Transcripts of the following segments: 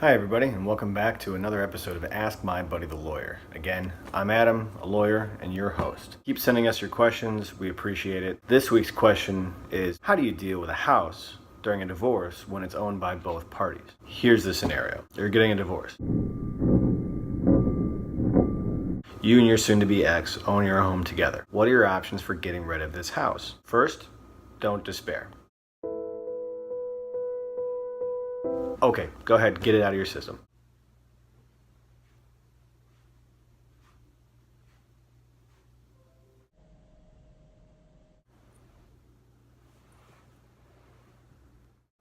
Hi everybody, and welcome back to another episode of Ask My Buddy the Lawyer. Again, I'm Adam, a lawyer, and your host. Keep sending us your questions, we appreciate it. This week's question is, how do you deal with a house during a divorce when it's owned by both parties? Here's the scenario. You're getting a divorce. You and your soon-to-be ex own your home together. What are your options for getting rid of this house? First, don't despair. Okay, go ahead, get it out of your system.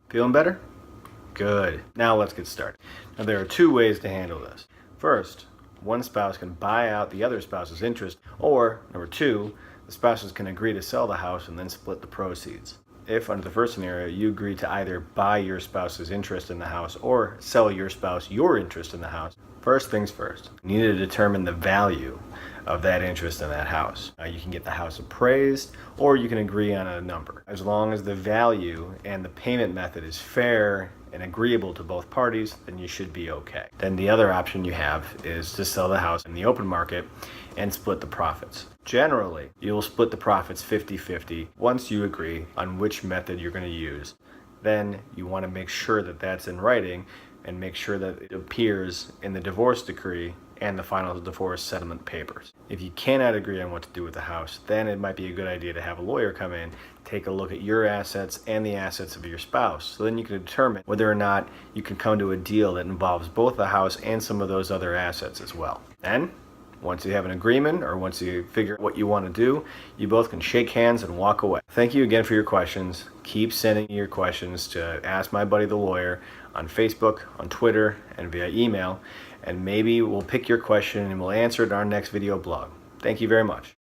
Feeling better? Good. Now let's get started. Now there are two ways to handle this. First, one spouse can buy out the other spouse's interest, or number two, the spouses can agree to sell the house and then split the proceeds. If, under the first scenario, you agree to either buy your spouse's interest in the house or sell your spouse your interest in the house, first things first, you need to determine the value of that interest in that house. You can get the house appraised, or you can agree on a number. As long as the value and the payment method is fair and agreeable to both parties, then you should be okay. Then the other option you have is to sell the house in the open market and split the profits. Generally, you'll split the profits 50-50 once you agree on which method you're going to use. Then you want to make sure that that's in writing and make sure that it appears in the divorce decree and the final divorce settlement papers. If you cannot agree on what to do with the house, then it might be a good idea to have a lawyer come in, take a look at your assets and the assets of your spouse. So then you can determine whether or not you can come to a deal that involves both the house and some of those other assets as well. And once you have an agreement, or once you figure out what you want to do, you both can shake hands and walk away. Thank you again for your questions. Keep sending your questions to Ask My Buddy the Lawyer on Facebook, on Twitter, and via email. And maybe we'll pick your question and we'll answer it in our next video blog. Thank you very much.